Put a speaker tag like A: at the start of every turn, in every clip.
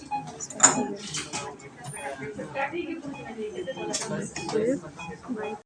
A: Yes. Bye.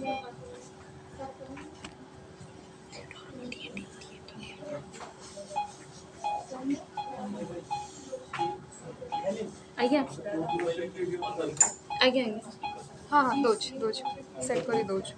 A: ଆଜ୍ଞା ଆଜ୍ଞା ଆଜ୍ଞା ହଁ ହଁ ଦଉଛି ସେଟ୍ କରି ଦଉଛି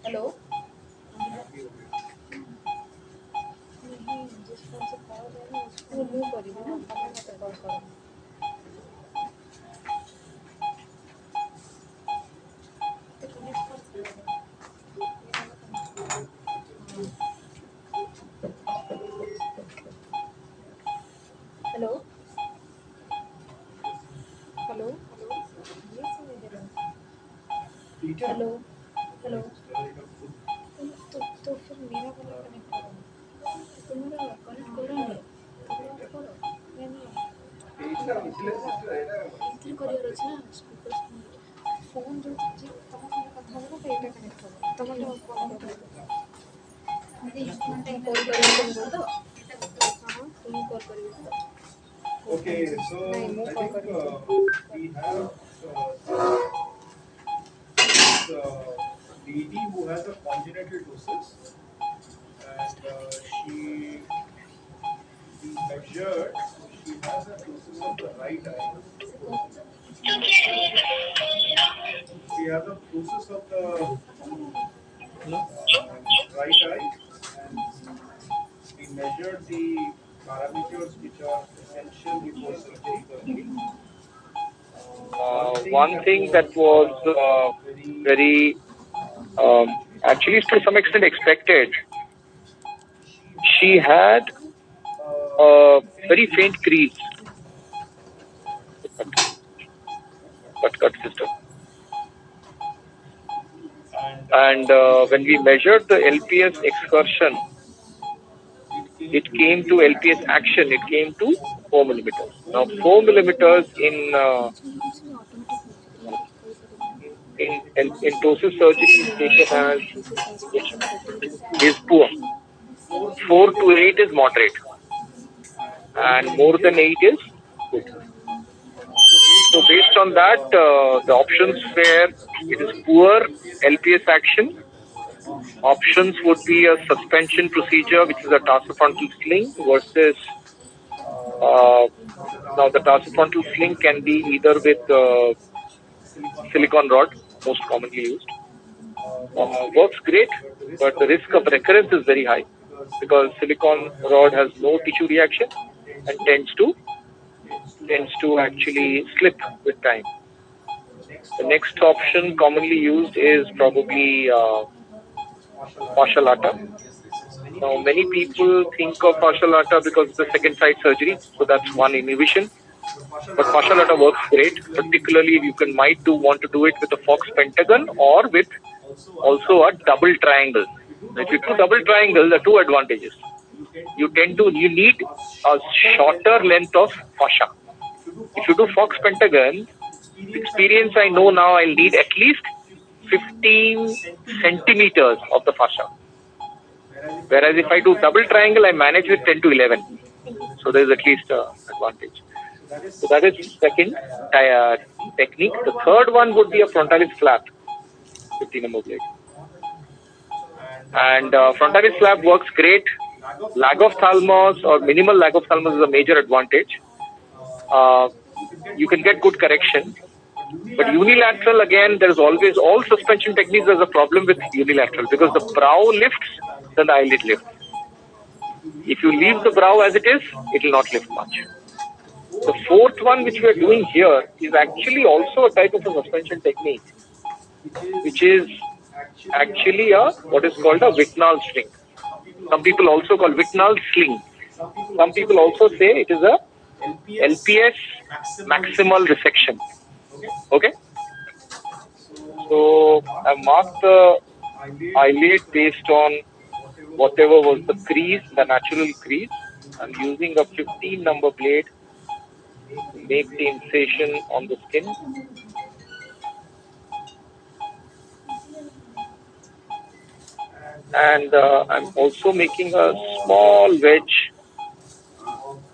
A: हेलो हेलो ମୁଁ କରିବି ନା ମୋତେ କଲ୍ କର हेलो हेलो हेलो हेलो तो फिर मेरा वाला कनेक्ट करो तुम्हारा कनेक्ट करो नहीं कनेक्ट करो ଏଥିରେ କରିବାର ଅଛି ନା ସ୍ପିକର ଫୋନ୍ ଯେଉଁ ଅଛି ତମ ସାଙ୍ଗେ କଥା ହେବ ସେଇଟା କନେକ୍ଟ ହେବ ତମର କଲ୍ କରିବ କଲ୍ କରିବି ତୁମକୁ ତ ହଁ ତୁମକୁ କଲ୍ କରିବି ତ
B: Okay, so I think we have lady who has a congenital ptosis, and she measured. She has a ptosis of the right eye. She has a ptosis of the right eye, and we measured the parameters which are essential before surgery.
C: One thing that was very, actually to some extent expected, she had a very faint crease. Cut system. And when we measured the LPS excursion, it came to LPS action, it came to 4 millimeters. Now 4 millimeters in ptosis surgery patient has is poor. 4 to 8 is moderate, and more than 8 is good. So based on that, the options where it is poor LPS action, options would be a suspension procedure, which is a tarsofrontal sling, versus now the tarsofrontal sling can be either with silicone rod, most commonly used. Works great, but the risk of recurrence is very high because silicone rod has no tissue reaction and tends to actually slip with time. The next option commonly used is probably fascia lata. Now, many people think of fascia lata because it's the second side surgery, so that's one inhibition. But fascia lata works great, particularly if you might want to do it with a Fox pentagon or with also a double triangle. If you do double triangle, there are two advantages. You need a shorter length of fascia. If you do Fox pentagon, experience I know now, I'll need at least 15 centimeters of the fascia. Whereas if I do double triangle, I manage with 10 to 11. So there is at least an advantage. So that is second technique. The third one would be a frontalis flap, 15 mm blade. And frontalis flap works great. Lag of thalamus or minimal lag of thalamus is a major advantage. You can get good correction. But unilateral, again, there is always, all suspension techniques, there's a problem with unilateral because the brow lifts, then the eyelid lifts. If you leave the brow as it is, it will not lift much. The fourth one which we are doing here is actually also a type of a suspension technique, which is actually what is called a Whitnall string. Some people also call Whitnall sling. Some people also say it is a LPS maximal resection. Okay? So I marked the eyelid based on whatever was the crease, the natural crease. I'm using a 15 number blade to make the incision on the skin. And I'm also making a small wedge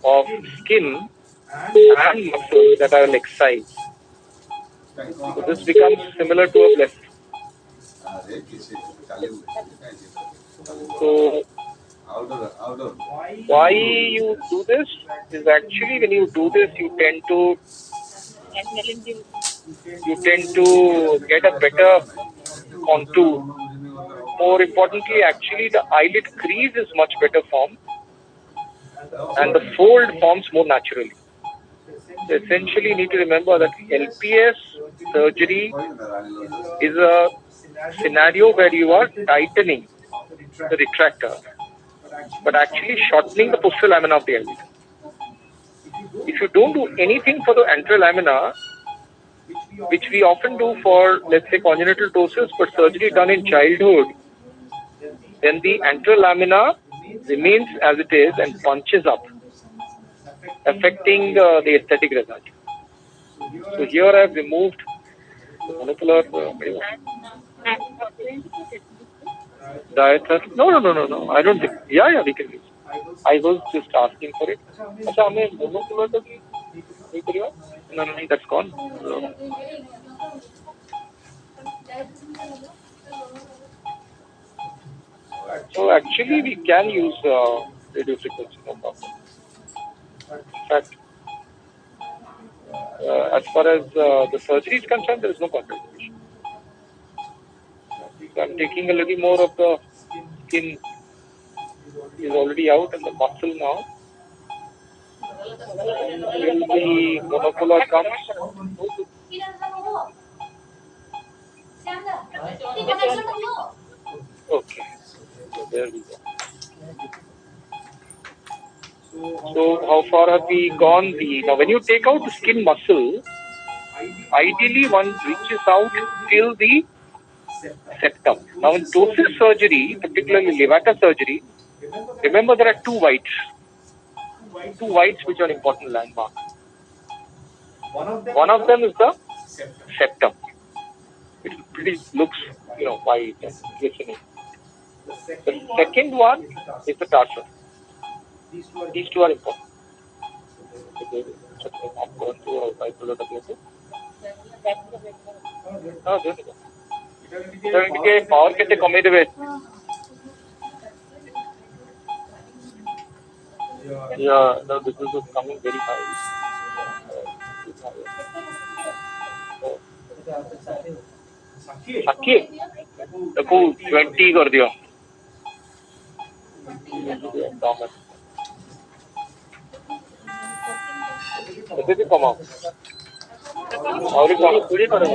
C: of skin and muscle that I will excise. So this becomes similar to a bless. So why you do this is actually when you do this, you tend to get a better contour. More importantly, actually the eyelid crease is much better formed and the fold forms more naturally. So essentially, you need to remember that LPS surgery is a scenario where you are tightening the retractor, but actually shortening the posterior lamina of the eyelid. If you don't do anything for the anterior lamina, which we often do for, let's say, congenital ptosis, but surgery done in childhood, then the anterior lamina remains as it is and punches up, affecting the aesthetic result. So here I have removed the monopolar diether. No. I don't think. Yeah, we can use. I was just asking for it. अच्छा हमें monopolar का भी नहीं करिए? No, that's gone. So actually we can use radio frequency, no problem. In fact, as far as the surgery is concerned, there is no contraindication. So I'm taking a little more of the skin is already out and the muscle now. When the monopolar comes, okay, so there we go. So how far have we gone? Now when you take out the skin muscle, ideally one reaches out till the septum. Now in ptosis surgery, particularly levator surgery, remember there are two whites which are important landmarks. One of them is the septum. It pretty looks, white and glistening. The second one is the tarsus. These two are important. I'm going to a bipolar W2. ಇದಕ್ಕೆ power ಕೆತ್ತೆ ಕಮ್ಮಿ ಇದಾವೆ. Yeah, no, this is coming very high. Sakhi, देखो 20 कर दिया. ऐसे भी कमाओ. और एक काम पूरी करो.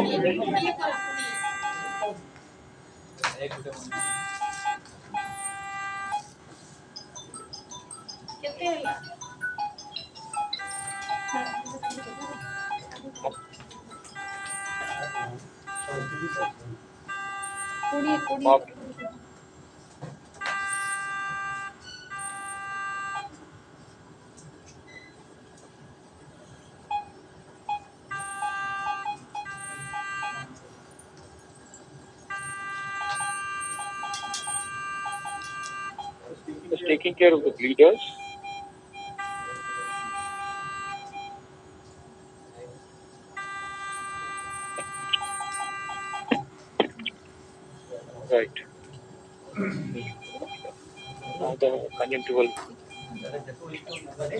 C: Just taking care of the bleeders. Right. Now the conjunctival.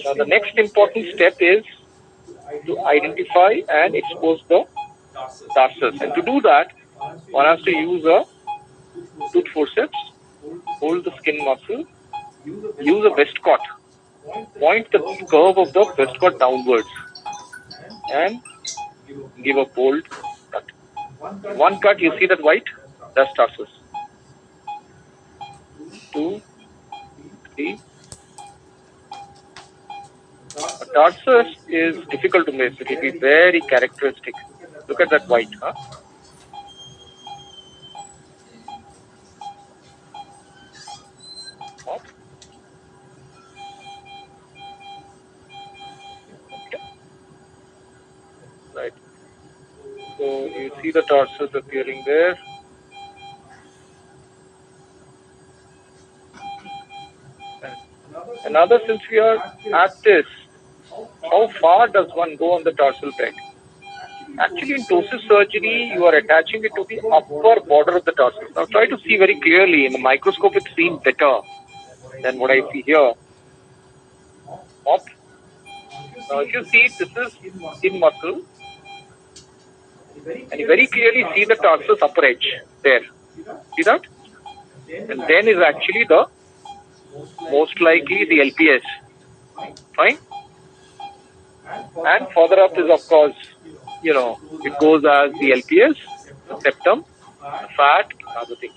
C: Now the next important step is to identify and expose the tarsus. And to do that, one has to use a tooth forceps, hold the skin muscle, use a Westcott, point the curve of the Westcott downwards, and give a bold cut. One cut, you see that white? That's tarsus. 2, 3. A tarsus is difficult to miss. It will be very characteristic. Look at that white, huh? You see the tarsus appearing there. Another, since we are at this, how far does one go on the tarsal bed? Actually, in ptosis surgery, you are attaching it to the upper border of the tarsus. Now, try to see very clearly. In the microscope, it's seen better than what I see here. Up. Now, if you see, this is skin muscle, and you very clearly see the tarsus upper edge there. See that? And then is actually the most likely the LPS. Fine? And further up is, of course, it goes as the LPS, the septum, the fat, and other things.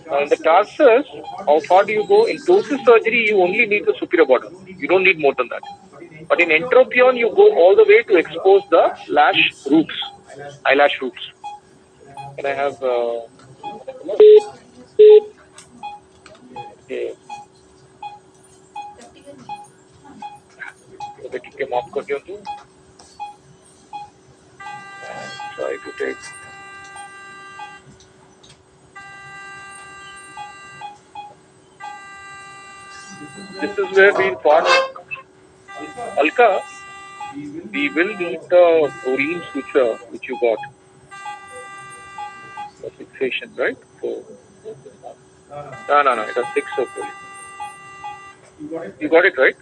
C: Now, in the tarsus, how far do you go? In ptosis surgery, you only need the superior border. You don't need more than that. But in entropion, you go all the way to expose the lash roots, eyelash roots. Can I have... okay. के mop कर दियो तू try to take this is where we want Alka, we will need the Oreen suture which you got for fixation, right? So no, it has 6 so cool. You got it right?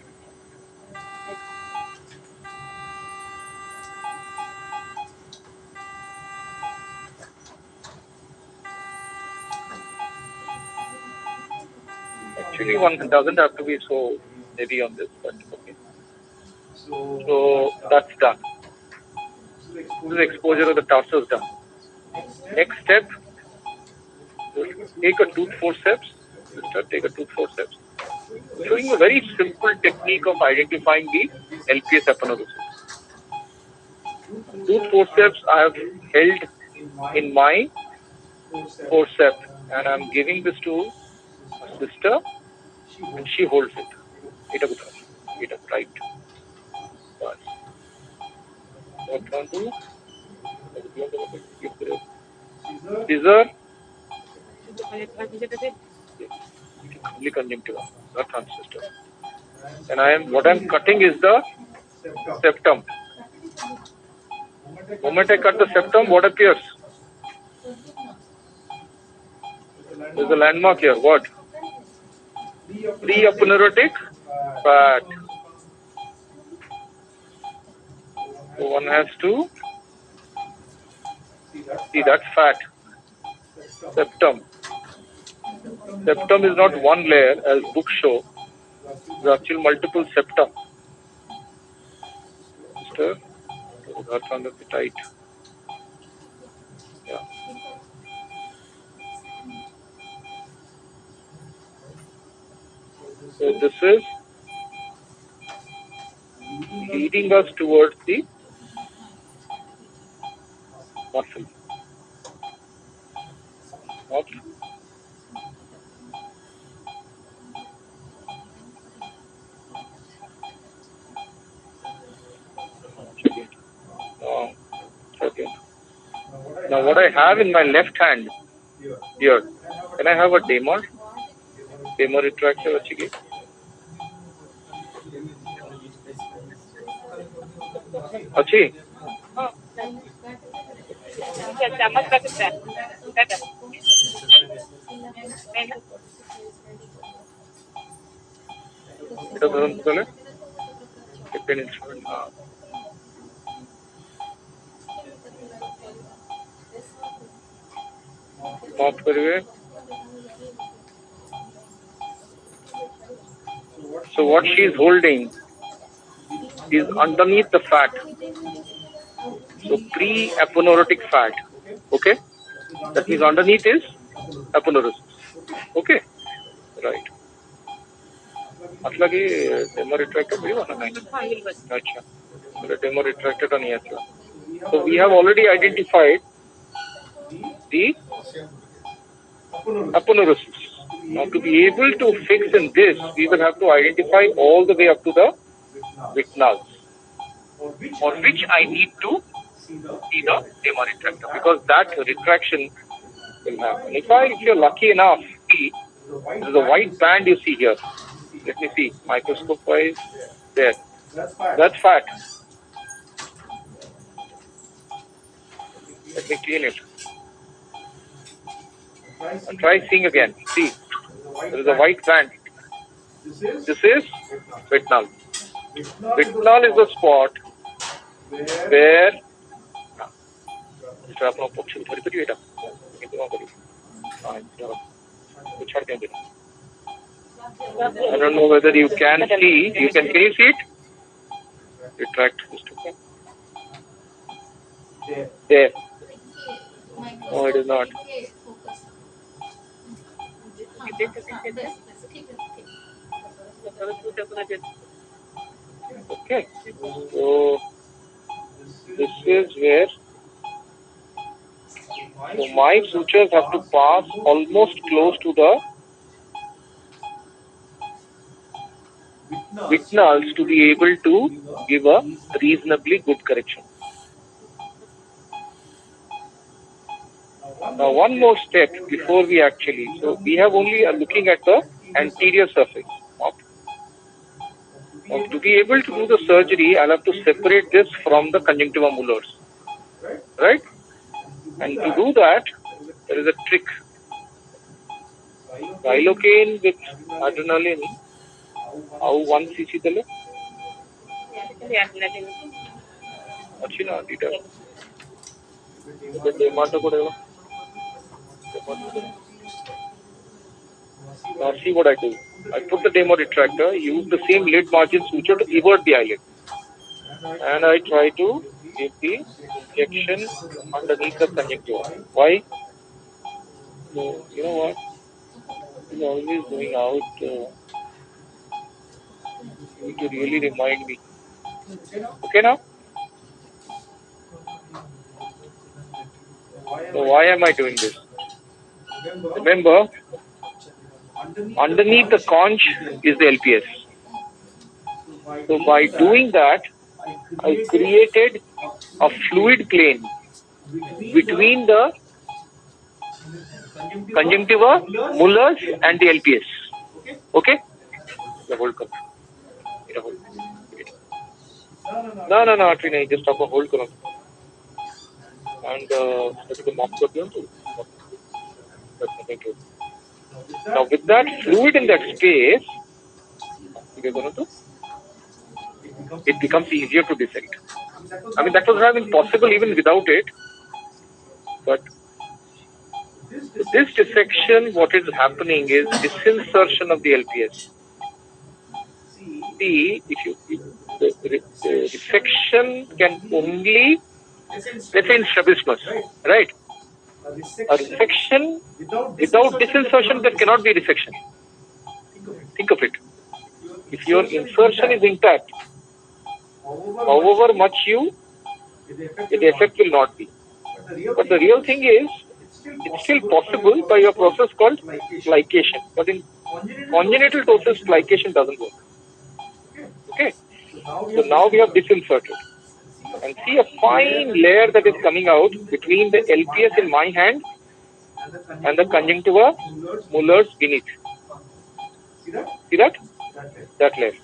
C: Actually, one doesn't have to be so heavy on this, but okay. So that's done. This is exposure of the tarsus done. Next step, take a tooth forceps. Take a tooth forceps. Showing a very simple technique of identifying the LPS aponeurosis. Tooth forceps I have held in my forceps, and I am giving this to sister, and she holds it. It up right. What can do? Scissor. Conjunctiva, not transistor. And what I'm cutting is the septum. The moment I cut the septum, what appears? There's a landmark here. What? Pre-aponeurotic fat. So one has to see that fat. Septum. Septum is not one layer as books show. There are actually multiple septum. Sister, that's on the tight. Yeah. So this is leading us towards the muscle. Up. Okay. Now what I have in my left hand here, can I have a demon retractor? Achi? এটা ধরুন তাহলে একটা instrument mop করবে. So what she is holding is underneath the fat. So pre-aponeurotic fat. Okay? That means underneath is aponeurosis. Okay? Right. मतलब कि demo retractor भी होना नहीं. अच्छा. तो demo retractor तो नहीं है. So we have already identified the aponeurosis. Now to be able to fix in this, we will have to identify all the way up to the vitnas, on which I need to see the Demar retractor, because that retraction will happen. If you're lucky enough, see, there is a white band you see here. Let me see, microscope wise, there. That's fat. Let me clean it. And try seeing again. See, there is a white band. This is Vitnal. Vitnal is the spot where I don't know whether you can see. Can you see it? Retract. There. No, it is not. Okay. So this is where my sutures have to pass almost close to the Vitnals to be able to give a reasonably good correction. Now, one more step before we so we have only looking at the anterior surface. Now, to be able to do the surgery, I'll have to separate this from the conjunctiva molars, right? And to do that, there is a trick. Xylocaine with adrenaline, how 1 cc dale? Achina, dita. Now see what I do. I put the demo retractor, use the same lid margin suture to invert the eyelid. And I try to give the injection underneath the conjunctiva. Why? So, you know what? He's always going out. You need to really remind me. Okay now? So why am I doing this? Remember, underneath the conch is the LPS. So by doing that, I created a fluid plane between the conjunctiva, molars and the LPS. Okay? The hold karo. No, actually, just stop a hold karo. And the mop kar diya to. Now with that fluid in that space, it becomes easier to dissect. I mean, that would have been possible even without it. But this dissection, what is happening is disinsertion of the LPS. See, the dissection can only, let's say in strabismus, right? A dissection without disinsertion, there cannot be a dissection. Think of it. If your insertion is intact, however much the effect will not be. But the real thing is, it's still possible by a process called plication. But in congenital ptosis, plication doesn't work. Okay? So now we have disinserted. And see a fine layer that is coming out between the LPS in my hand and the conjunctiva molars beneath. See that? That layer.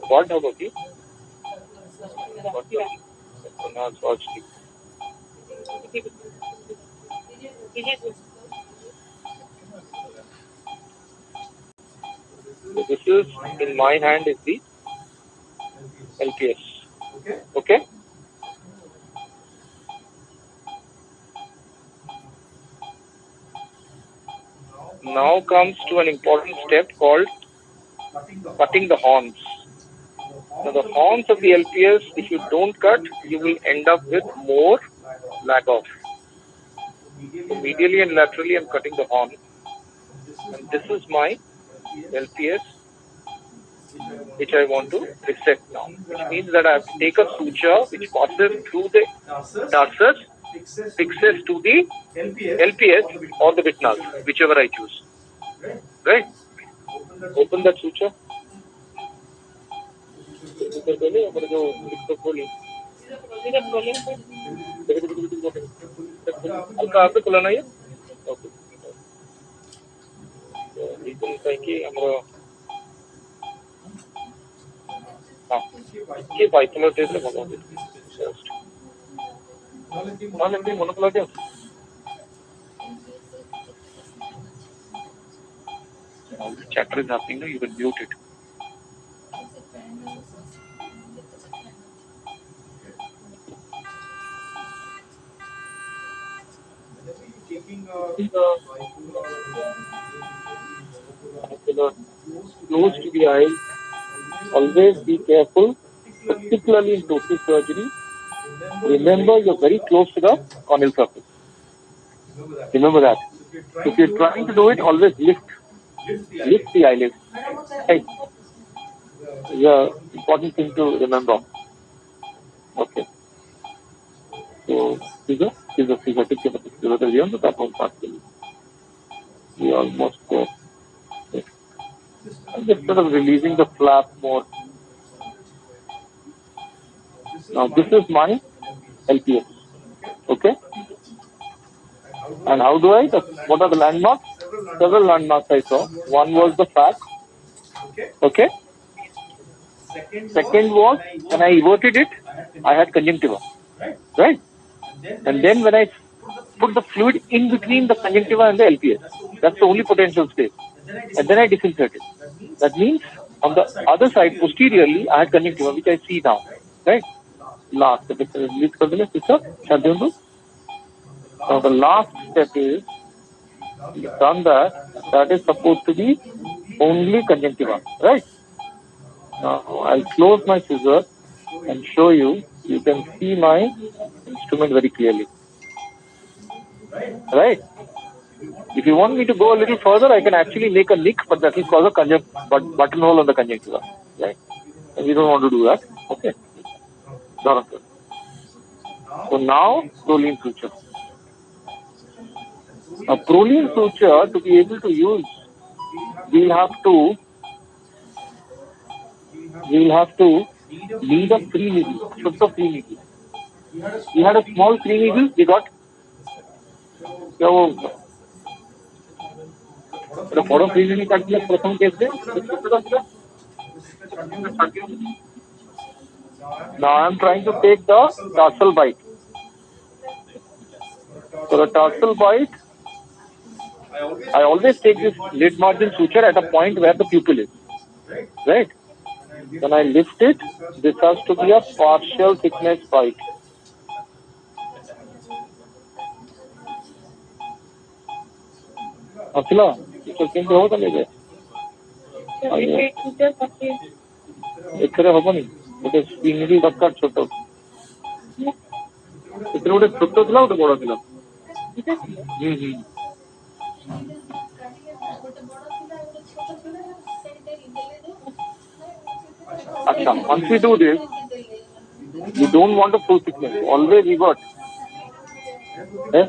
C: What about you? This is, in my hand, is the LPS. Okay? Now comes to an important step called cutting the horns. Now the horns of the LPS, if you don't cut, you will end up with more lag off. So medially and laterally, I'm cutting the horn. And this is my LPS, which I want to dissect now. Which means that I have to take a suture which passes through the tarsus, fixes to the LPS or the vitnal, whichever I choose. Right? Open that suture. हल्का आपको खुला नहीं है okay reason कहीं हमरो हां ये Python में देख ले बोलो मान लेते मोनोक्लोज है chatter is happening now you can mute it close to the eye always be careful particularly in total surgery remember you're very close to the corneal surface remember that if you're trying to do it always lift the eyelid hey the important thing to remember okay so ठीक है ठीक है तो आप पास के लिए we almost go I'm just sort of releasing the flap more now this is my LPS okay and how do I what are the landmarks several landmarks I saw one was the fat okay second was when I everted it I had conjunctiva right and then when I put the fluid in between the conjunctiva and the LPS that's the only potential space and then I disinserted that means on the other side posteriorly I had conjunctiva which I see now right last release kar dene sister chhod do now the last step is you've done that is supposed to be only conjunctiva right now I'll close my scissor and show you can see my instrument very clearly right if you want me to go a little further I can actually make a nick but that will cause a buttonhole on the conjunctiva right and we don't want to do that okay so now proline suture a proline suture to be able to use we'll have to need a free needle just a free needle we had a small free needle we got the bottom free needle cut the प्रथम case में now I am trying to take the tarsal bite so the tarsal bite I always take this lid margin suture at a point where the pupil is right when I lift it this has to be a partial thickness bite Akila so केंद्र होता लेगे ଏଥିରେ ହବନି ଗୋଟେ ସ୍ପ୍ରିଙ୍ଗଲି ଦରକାର ଛୋଟ ଏଥିରେ ଗୋଟେ ଛୋଟ ଥିଲା ଗୋଟେ ବଡ ଥିଲା अच्छा once we do this you don't want a full thickness always you got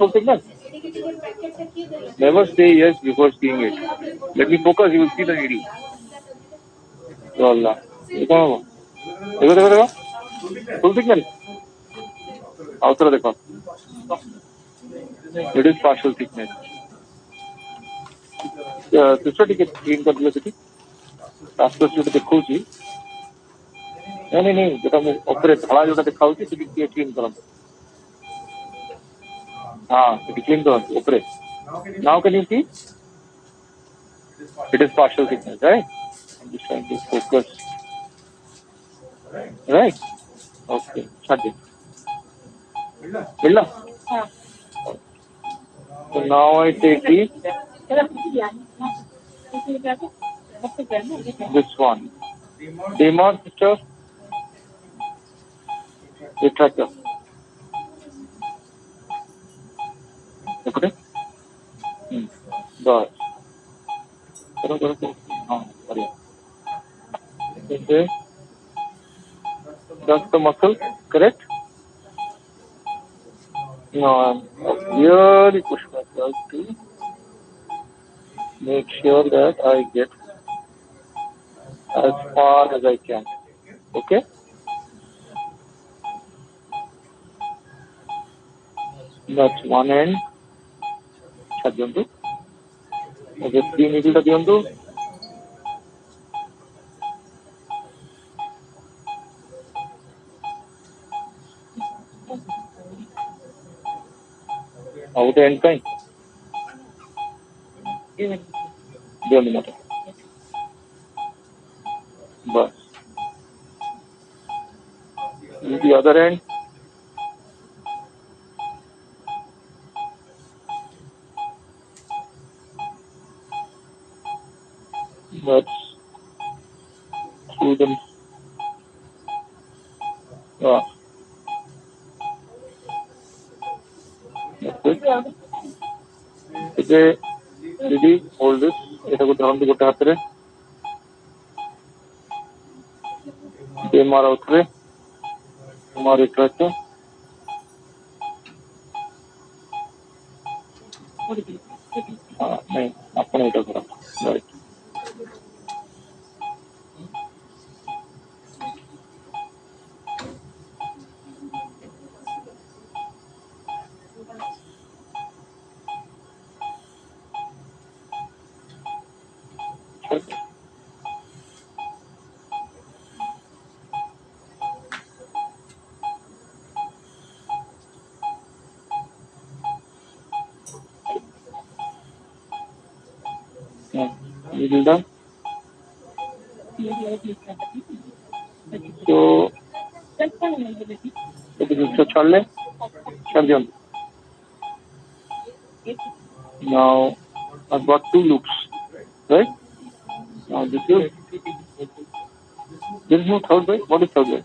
C: full thickness never say yes before seeing it let me focus you will see the needle Allah देखो full thickness outer देखो it is partial thickness sister ଟିକେ clean कर दियो ସେଠି after shoot ଦେଖଉଛି नहीं जेटा मु ऊपर धला जोटा देखाउची सेठी के क्लीन करन हां सेठी क्लीन करन ऊपर now can you see it is partial thickness right I'm just trying to focus right okay chhod मिला so now I take this one demon sister retractor okay बस करो हाँ बढ़िया okay that's the muscle correct now I'm really push myself to make sure that I get as far as I can. Okay? That's one end. Chadiyandu. Okay, 3 needle chadiyandu. Out end kain. Diyandu mata. Bas. The other end. That's through them. That's it. Okay, Didi, hold this. ଏଟାକୁ ଧରନ୍ତୁ ଗୋଟେ ହାତରେ ମାର ଉପରେ ମାର ଏଟା ନାଇଁ ଆପଣ ଏଇଟା କରନ୍ତୁ ରାଇଟ୍ needle down. So ଏଠି ଜିନିଷ ଛାଡ଼ିଲେ ଛାଡ଼ି ଦିଅନ୍ତୁ. Now I've got 2 loops, right? Now this is there is no third way. What is third way?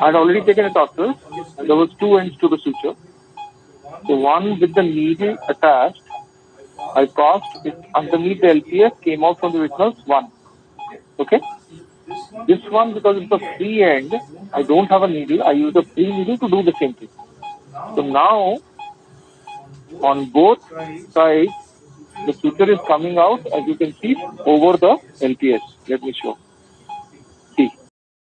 C: I had already taken a doctor and there was 2 ends to the suture. So one with the needle attached, I passed it underneath the LPS, came out from the vitreous, 1. Okay? This one, because it's a free end, I don't have a needle. I use a free needle to do the same thing. So now, on both sides, the suture is coming out, as you can see, over the LPS. Let me show.